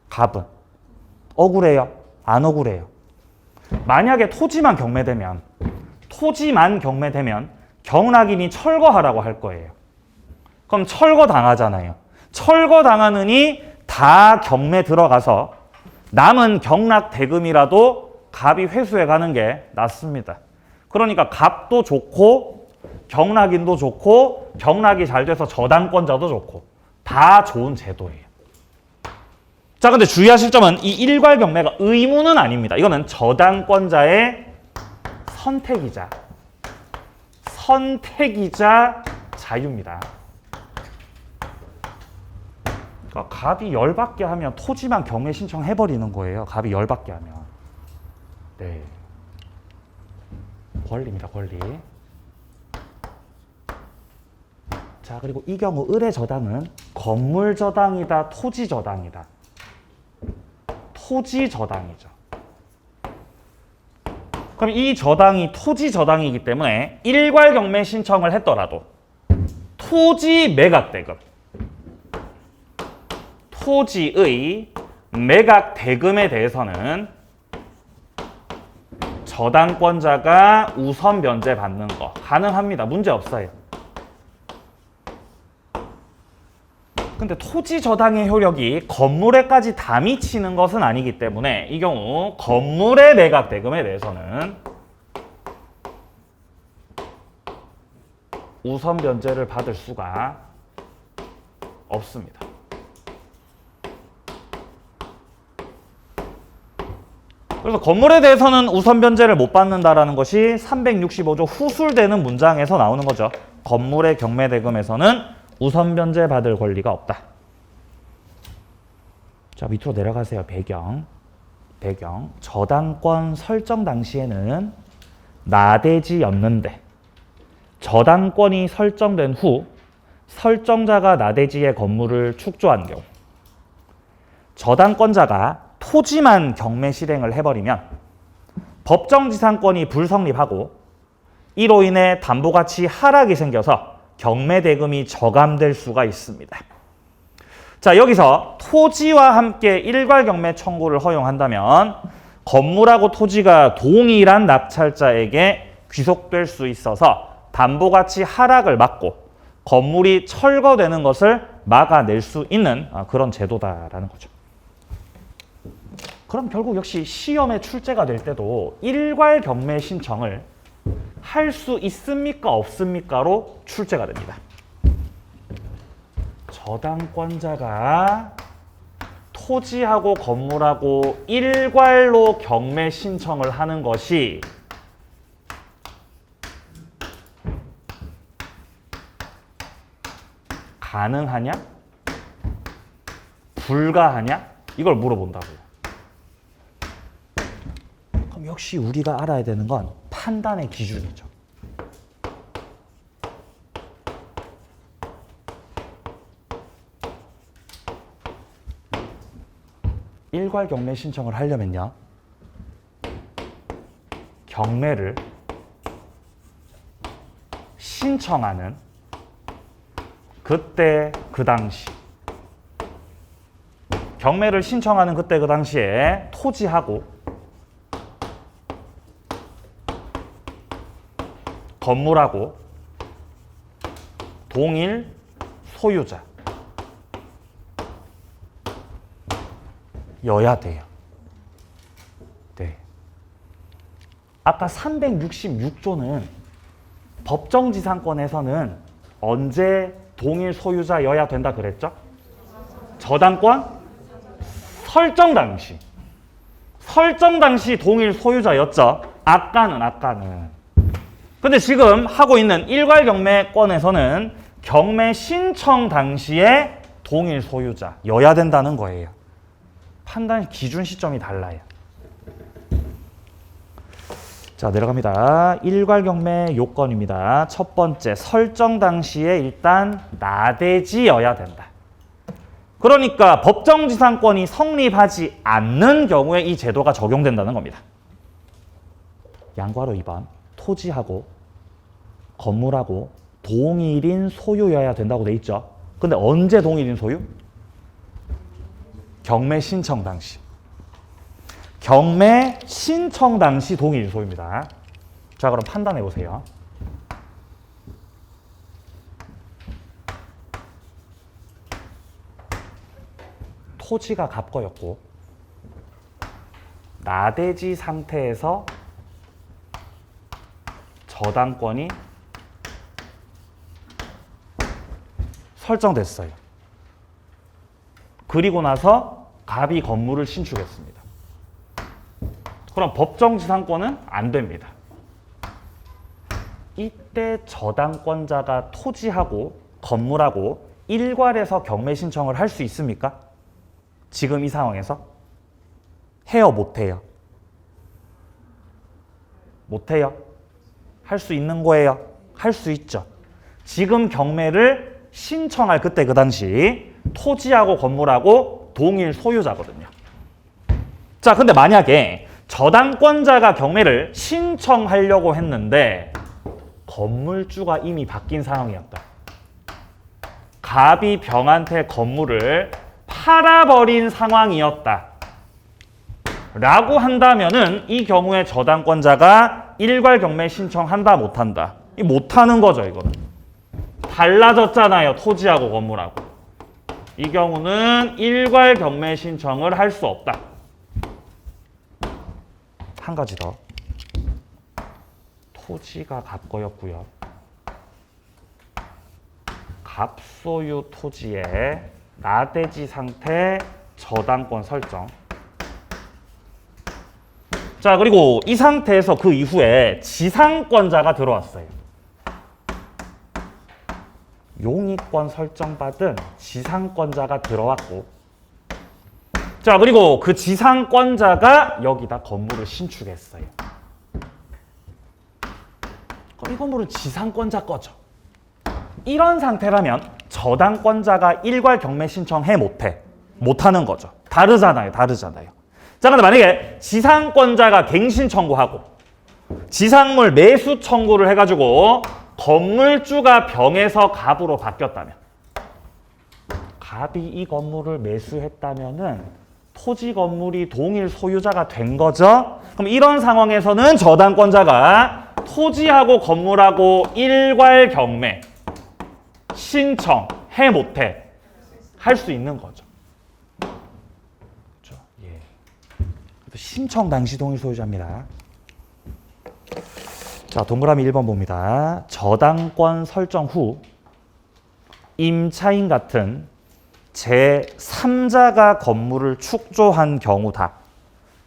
갑은 억울해요? 안 억울해요? 만약에 토지만 경매되면 경락인이 철거하라고 할 거예요. 그럼 철거 당하잖아요. 철거 당하느니 다 경매 들어가서 남은 경락 대금이라도 갑이 회수해 가는 게 낫습니다. 그러니까 갑도 좋고 경락인도 좋고 경락이 잘 돼서 저당권자도 좋고 다 좋은 제도예요. 자, 근데 주의하실 점은 이 일괄 경매가 의무는 아닙니다. 이거는 저당권자의 선택이자 자유입니다. 그러니까 갑이 열받게 하면 토지만 경매 신청해버리는 거예요. 갑이 열받게 하면. 네. 권리입니다, 권리. 자, 그리고 이 경우 을의 저당은 건물 저당이다, 토지 저당이다. 토지 저당이죠. 그럼 이 저당이 토지 저당이기 때문에 일괄 경매 신청을 했더라도 토지 매각 대금, 토지의 매각 대금에 대해서는 저당권자가 우선 면제 받는 거 가능합니다. 문제 없어요. 근데 토지 저당의 효력이 건물에까지 다 미치는 것은 아니기 때문에 이 경우 건물의 매각 대금에 대해서는 우선 면제를 받을 수가 없습니다. 그래서 건물에 대해서는 우선 면제를 못 받는다라는 것이 365조 후술되는 문장에서 나오는 거죠. 건물의 경매 대금에서는 우선 면제 받을 권리가 없다. 자, 밑으로 내려가세요. 배경. 저당권 설정 당시에는 나대지였는데 저당권이 설정된 후 설정자가 나대지의 건물을 축조한 경우 저당권자가 토지만 경매 실행을 해버리면 법정지상권이 불성립하고 이로 인해 담보가치 하락이 생겨서 경매 대금이 저감될 수가 있습니다. 자, 여기서 토지와 함께 일괄 경매 청구를 허용한다면 건물하고 토지가 동일한 낙찰자에게 귀속될 수 있어서 담보가치 하락을 막고 건물이 철거되는 것을 막아낼 수 있는 그런 제도다라는 거죠. 그럼 결국 역시 시험에 출제가 될 때도 일괄 경매 신청을 할 수 있습니까? 없습니까?로 출제가 됩니다. 저당권자가 토지하고 건물하고 일괄로 경매 신청을 하는 것이 가능하냐? 불가하냐? 이걸 물어본다고요. 그럼 역시 우리가 알아야 되는 건 판단의 기준이죠. 일괄 경매 신청을 하려면요. 경매를 신청하는 그때 그 당시 경매를 신청하는 그때 그 당시에 토지하고 건물하고 동일 소유자 여야 돼요. 네. 아까 366조는 법정지상권에서는 언제 동일 소유자여야 된다 그랬죠? 저당권? 설정 당시 동일 소유자였죠? 아까는. 근데 지금 하고 있는 일괄경매권에서는 경매 신청 당시에 동일 소유자여야 된다는 거예요. 판단 기준 시점이 달라요. 자, 내려갑니다. 일괄경매 요건입니다. 첫 번째, 설정 당시에 일단 나대지여야 된다. 그러니까 법정지상권이 성립하지 않는 경우에 이 제도가 적용된다는 겁니다. 양괄호 2번, 토지하고 건물하고 동일인 소유여야 된다고 돼 있죠. 근데 언제 동일인 소유? 경매 신청 당시. 경매 신청 당시 동일인 소유입니다. 자, 그럼 판단해 보세요. 토지가 갑거였고 나대지 상태에서 저당권이 설정됐어요. 그리고 나서 갑이 건물을 신축했습니다. 그럼 법정지상권은 안 됩니다. 이때 저당권자가 토지하고 건물하고 일괄해서 경매 신청을 할 수 있습니까? 지금 이 상황에서? 해요, 못해요? 못해요? 할 수 있는 거예요? 할 수 있죠. 지금 경매를 신청할 그때 그 당시 토지하고 건물하고 동일 소유자거든요. 자, 근데 만약에 저당권자가 경매를 신청하려고 했는데 건물주가 이미 바뀐 상황이었다. 갑이 병한테 건물을 팔아버린 상황이었다. 라고 한다면은 이 경우에 저당권자가 일괄 경매 신청한다, 못한다? 이 못하는 거죠, 이거는. 달라졌잖아요, 토지하고 건물하고. 이 경우는 일괄 경매 신청을 할 수 없다. 한 가지 더. 토지가 갑거였고요. 갑소유 토지의 나대지 상태 저당권 설정. 자, 그리고 이 상태에서 그 이후에 지상권자가 들어왔어요. 용의권 설정받은 지상권자가 들어왔고, 자, 그리고 그 지상권자가 여기다 건물을 신축했어요. 그럼 이 건물은 지상권자 거죠. 이런 상태라면 저당권자가 일괄 경매 신청해 못해? 못하는 거죠. 다르잖아요. 자, 근데 만약에 지상권자가 갱신 청구하고 지상물 매수 청구를 해가지고 건물주가 병에서 갑으로 바뀌었다면, 갑이 이 건물을 매수했다면은 토지 건물이 동일 소유자가 된 거죠. 그럼 이런 상황에서는 저당권자가 토지하고 건물하고 일괄 경매 신청 해 못해? 할 수 있는 거죠. 그렇죠? 예. 신청 당시 동일 소유자입니다. 자, 동그라미 1번 봅니다. 저당권 설정 후 임차인 같은 제3자가 건물을 축조한 경우다.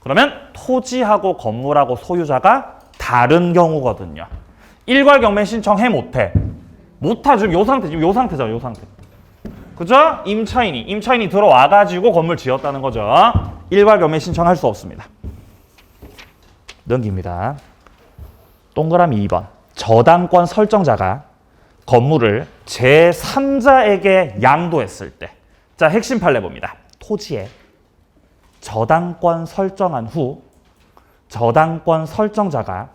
그러면 토지하고 건물하고 소유자가 다른 경우거든요. 일괄 경매 신청해 못해? 못하죠. 요 상태죠. 그죠? 임차인이 들어와가지고 건물 지었다는 거죠. 일괄 경매 신청할 수 없습니다. 넘깁니다. 동그라미 2번. 저당권 설정자가 건물을 제3자에게 양도했을 때. 자, 핵심 판례 봅니다. 토지에 저당권 설정한 후 저당권 설정자가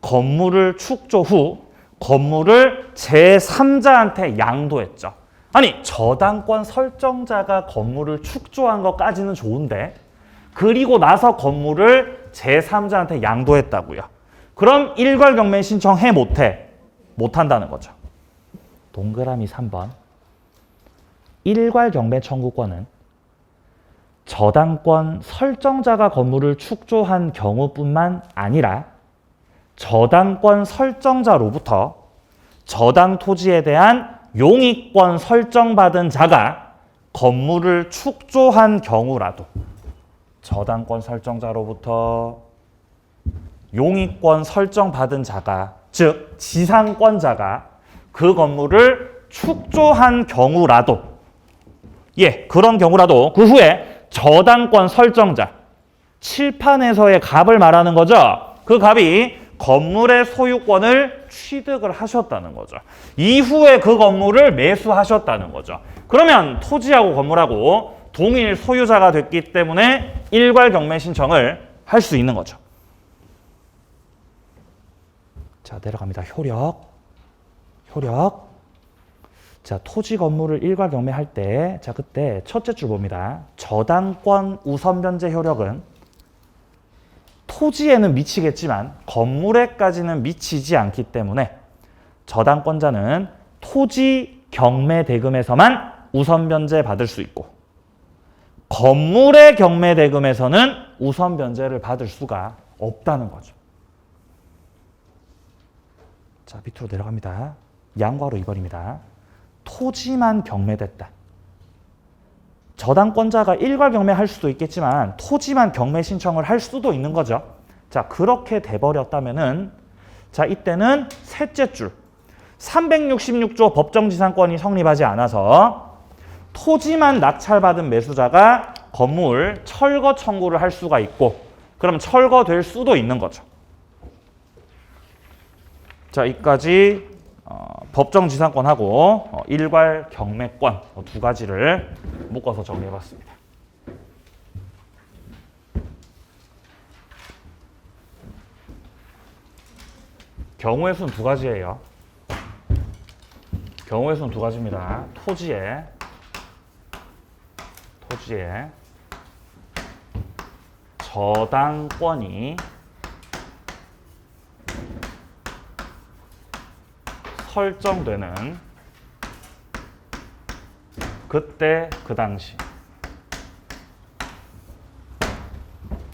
건물을 축조 후 건물을 제3자한테 양도했죠. 아니, 저당권 설정자가 건물을 축조한 것까지는 좋은데 그리고 나서 건물을 제3자한테 양도했다고요. 그럼 일괄 경매 신청해 못해? 못한다는 거죠. 동그라미 3번. 일괄 경매 청구권은 저당권 설정자가 건물을 축조한 경우뿐만 아니라 저당권 설정자로부터 저당 토지에 대한 용의권 설정받은 자가 건물을 축조한 경우라도 저당권 설정자로부터 용의권 설정받은 자가, 즉 지상권자가 그 건물을 축조한 경우라도, 그런 경우라도 그 후에 저당권 설정자, 칠판에서의 갑을 말하는 거죠. 그 갑이 건물의 소유권을 취득을 하셨다는 거죠. 이후에 그 건물을 매수하셨다는 거죠. 그러면 토지하고 건물하고 동일 소유자가 됐기 때문에 일괄 경매 신청을 할 수 있는 거죠. 자, 내려갑니다. 효력. 자, 토지 건물을 일괄 경매할 때, 자, 그때 첫째 줄 봅니다. 저당권 우선 변제 효력은 토지에는 미치겠지만 건물에까지는 미치지 않기 때문에 저당권자는 토지 경매 대금에서만 우선 변제 받을 수 있고, 건물의 경매 대금에서는 우선 변제를 받을 수가 없다는 거죠. 자, 밑으로 내려갑니다. 양괄호 2번입니다. 토지만 경매됐다. 저당권자가 일괄 경매할 수도 있겠지만 토지만 경매 신청을 할 수도 있는 거죠. 자, 그렇게 돼버렸다면은, 자, 이때는 셋째 줄 366조 법정지상권이 성립하지 않아서 토지만 낙찰받은 매수자가 건물 철거 청구를 할 수가 있고, 그럼 철거될 수도 있는 거죠. 자, 이까지 법정지상권하고 일괄 경매권 두 가지를 묶어서 정리해봤습니다. 경우의 수는 두 가지예요. 경우의 수는 두 가지입니다. 토지에 저당권이 설정되는 그때 그 당시,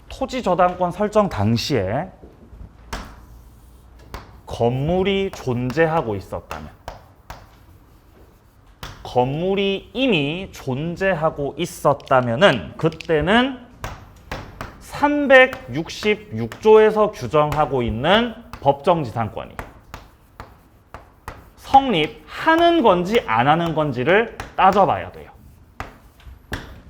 토지 저당권 설정 당시에 건물이 존재하고 있었다면, 건물이 이미 존재하고 있었다면은 그때는 366조에서 규정하고 있는 법정지상권이 성립하는 건지 안 하는 건지를 따져봐야 돼요.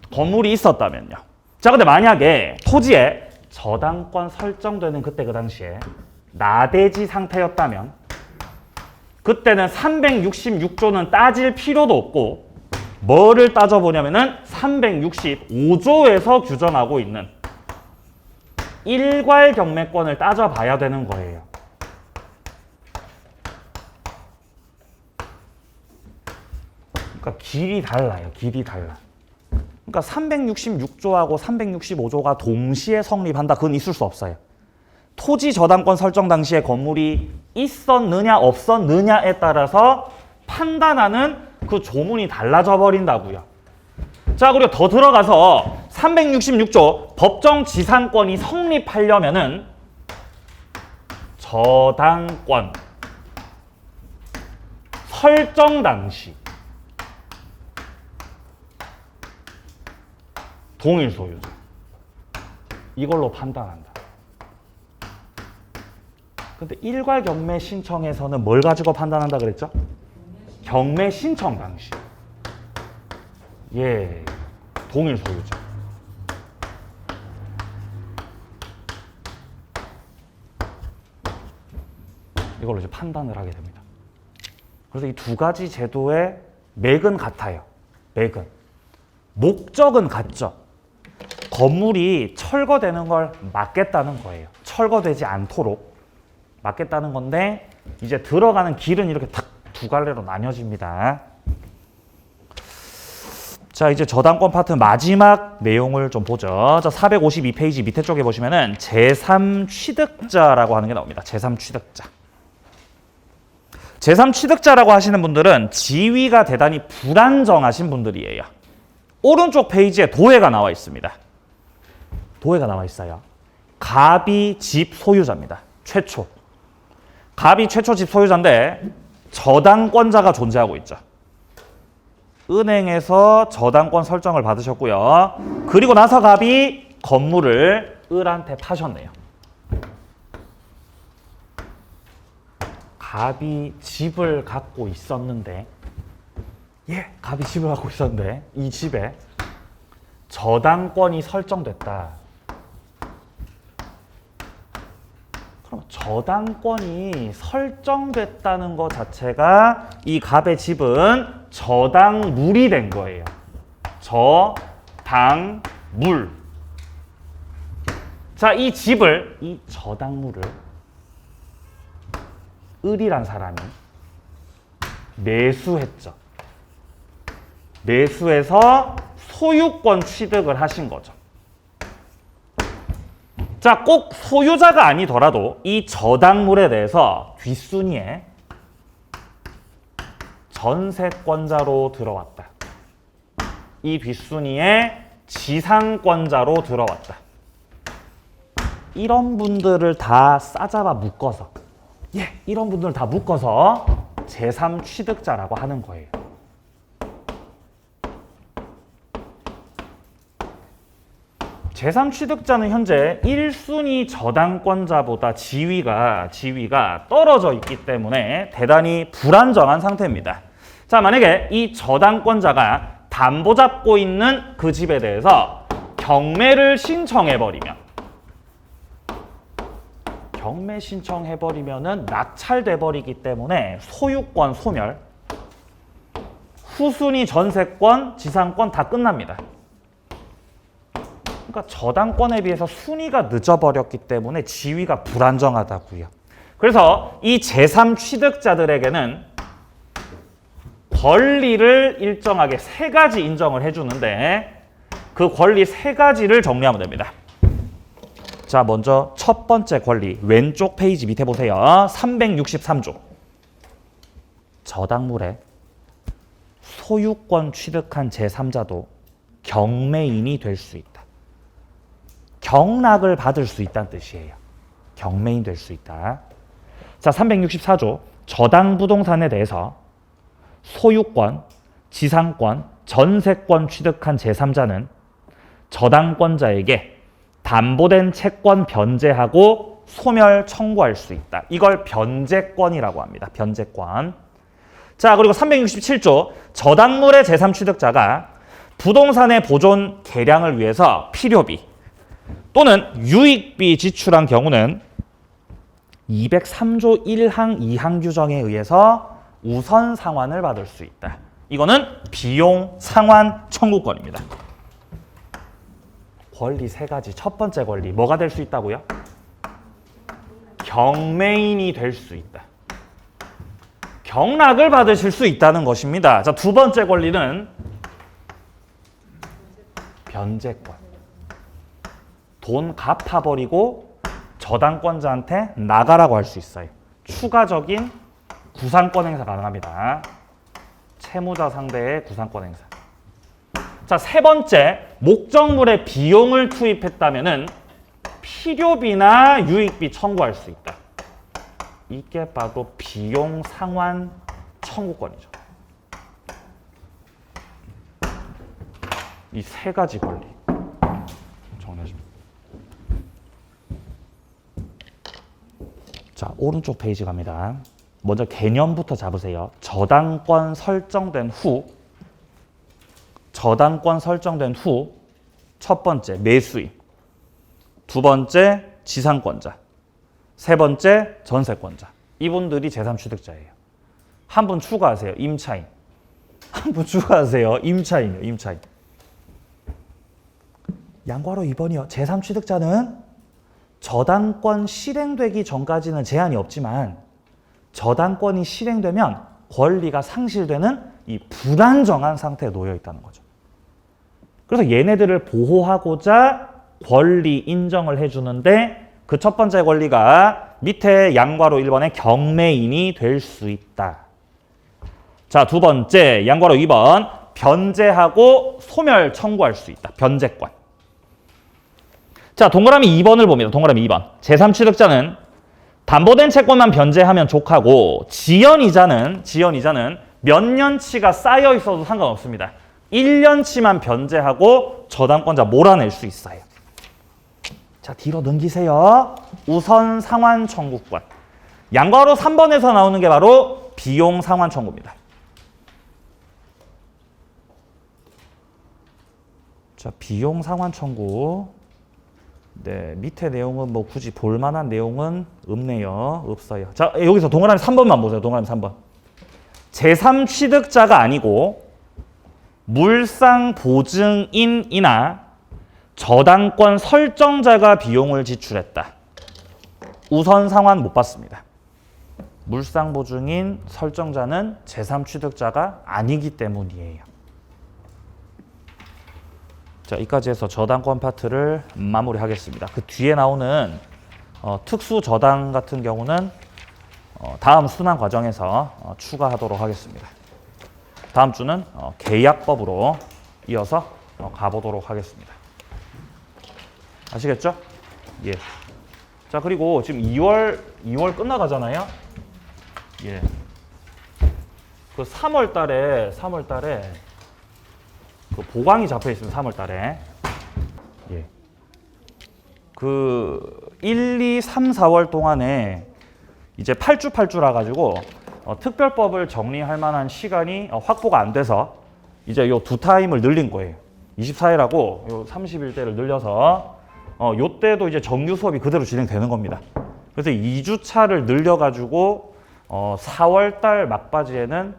건물이 있었다면요. 자, 근데 만약에 토지에 저당권 설정되는 그때 그 당시에 나대지 상태였다면 그때는 366조는 따질 필요도 없고 뭐를 따져보냐면은 365조에서 규정하고 있는 일괄 경매권을 따져봐야 되는 거예요. 그러니까 길이 달라요. 길이 달라. 그러니까 366조하고 365조가 동시에 성립한다. 그건 있을 수 없어요. 토지 저당권 설정 당시에 건물이 있었느냐 없었느냐에 따라서 판단하는 그 조문이 달라져 버린다고요. 자, 그리고 더 들어가서 366조 법정지상권이 성립하려면은 저당권 설정 당시 동일 소유자 이걸로 판단한다. 근데 일괄 경매 신청에서는 뭘 가지고 판단한다 그랬죠? 경매 신청 당시. 동일 소유자. 이걸로 이제 판단을 하게 됩니다. 그래서 이 두 가지 제도의 맥은 같아요. 맥은. 목적은 같죠. 건물이 철거되는 걸 막겠다는 거예요. 철거되지 않도록 막겠다는 건데 이제 들어가는 길은 이렇게 딱 두 갈래로 나뉘어집니다. 자, 이제 저당권 파트 마지막 내용을 좀 보죠. 자, 452페이지 밑에 쪽에 보시면은 제3취득자라고 하는 게 나옵니다. 제3취득자. 제3취득자라고 하시는 분들은 지위가 대단히 불안정하신 분들이에요. 오른쪽 페이지에 도해가 나와 있습니다. 도해가 나와 있어요. 갑이 집 소유자입니다. 최초. 갑이 최초 집 소유자인데 저당권자가 존재하고 있죠. 은행에서 저당권 설정을 받으셨고요. 그리고 나서 갑이 건물을 을한테 파셨네요. 갑이 집을 갖고 있었는데, 갑이 집을 갖고 있었는데 이 집에 저당권이 설정됐다. 그럼 저당권이 설정됐다는 것 자체가 이 갑의 집은 저당물이 된 거예요. 저당물. 자, 이 집을, 이 저당물을 을이란 사람이 매수했죠. 매수해서 소유권 취득을 하신 거죠. 자, 꼭 소유자가 아니더라도 이 저당물에 대해서 뒷순위에 전세권자로 들어왔다. 이 뒷순위에 지상권자로 들어왔다. 이런 분들을 다 싸잡아 묶어서, 이런 분들을 다 묶어서 제3취득자라고 하는 거예요. 제3취득자는 현재 1순위 저당권자보다 지위가 떨어져 있기 때문에 대단히 불안정한 상태입니다. 자, 만약에 이 저당권자가 담보 잡고 있는 그 집에 대해서 경매를 신청해버리면, 경매 신청해버리면은 낙찰돼버리기 때문에 소유권 소멸, 후순위 전세권, 지상권 다 끝납니다. 그러니까 저당권에 비해서 순위가 늦어버렸기 때문에 지위가 불안정하다고요. 그래서 이 제3취득자들에게는 권리를 일정하게 3가지 인정을 해주는데 그 권리 3가지를 정리하면 됩니다. 자, 먼저 첫 번째 권리, 왼쪽 페이지 밑에 보세요. 363조. 저당물에 소유권 취득한 제3자도 경매인이 될 수 있다. 경락을 받을 수 있다는 뜻이에요. 경매인 될 수 있다. 자, 364조. 저당 부동산에 대해서 소유권, 지상권, 전세권 취득한 제3자는 저당권자에게 담보된 채권 변제하고 소멸 청구할 수 있다. 이걸 변제권이라고 합니다. 변제권. 자, 그리고 367조. 저당물의 제3취득자가 부동산의 보존 개량을 위해서 필요비 또는 유익비 지출한 경우는 203조 1항 2항 규정에 의해서 우선 상환을 받을 수 있다. 이거는 비용 상환 청구권입니다. 권리 3가지. 첫 번째 권리 뭐가 될 수 있다고요? 경매인이 될 수 있다. 경락을 받으실 수 있다는 것입니다. 자, 두 번째 권리는 변제권. 돈 갚아버리고 저당권자한테 나가라고 할 수 있어요. 추가적인 구상권 행사 가능합니다. 채무자 상대의 구상권 행사. 자, 세 번째, 목적물에 비용을 투입했다면은 필요비나 유익비 청구할 수 있다. 이게 바로 비용 상환 청구권이죠. 이 3가지 권리 정리해줍니다. 자, 오른쪽 페이지 갑니다. 먼저 개념부터 잡으세요. 저당권 설정된 후 첫 번째 매수인, 두 번째 지상권자, 세 번째 전세권자. 이분들이 제3취득자예요. 한 분 추가하세요. 임차인. 한 분 추가하세요. 임차인이요. 임차인. 양괄호 2번이요. 제3취득자는 저당권 실행되기 전까지는 제한이 없지만 저당권이 실행되면 권리가 상실되는 이 불안정한 상태에 놓여 있다는 거죠. 그래서 얘네들을 보호하고자 권리 인정을 해주는데 그 첫 번째 권리가 밑에 양괄호 1번의 경매인이 될 수 있다. 자, 두 번째 양괄호 2번 변제하고 소멸 청구할 수 있다. 변제권. 자, 동그라미 2번을 봅니다. 동그라미 2번. 제3취득자는 담보된 채권만 변제하면 족하고 지연이자는 몇 년치가 쌓여 있어도 상관없습니다. 1년치만 변제하고 저당권자 몰아낼 수 있어요. 자, 뒤로 넘기세요. 우선 상환 청구권. 양괄호 3번에서 나오는 게 바로 비용 상환 청구입니다. 자, 비용 상환 청구. 네, 밑에 내용은 뭐 굳이 볼 만한 내용은 없네요. 없어요. 자, 여기서 동그라미 3번만 보세요. 동그라미 3번. 제3취득자가 아니고 물상 보증인이나 저당권 설정자가 비용을 지출했다. 우선 상환 못 받습니다. 물상 보증인 설정자는 제3취득자가 아니기 때문이에요. 자, 여기까지 해서 저당권 파트를 마무리하겠습니다. 그 뒤에 나오는 특수 저당 같은 경우는 다음 순환 과정에서 추가하도록 하겠습니다. 다음 주는 계약법으로 이어서 가보도록 하겠습니다. 아시겠죠? 예. 자, 그리고 지금 2월 끝나가잖아요. 예. 그 3월 달에 그 보강이 잡혀 있습니다. 3월 달에. 예. 그 1, 2, 3, 4월 동안에 이제 8주라 가지고 특별법을 정리할 만한 시간이 확보가 안 돼서 이제 요 두 타임을 늘린 거예요. 24일하고 요 31대를 늘려서 요 때도 이제 정규 수업이 그대로 진행되는 겁니다. 그래서 2주차를 늘려 가지고 4월 달 막바지에는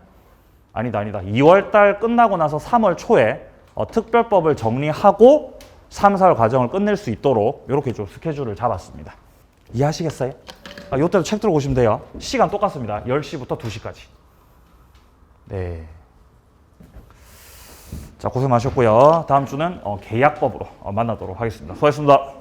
아니다. 2월 달 끝나고 나서 3월 초에 특별법을 정리하고 3, 4월 과정을 끝낼 수 있도록 이렇게 좀 스케줄을 잡았습니다. 이해하시겠어요? 이때도 책 들고 오시면 돼요. 시간 똑같습니다. 10시부터 2시까지. 네. 자, 고생 많으셨고요. 다음 주는 계약법으로 만나도록 하겠습니다. 수고하셨습니다.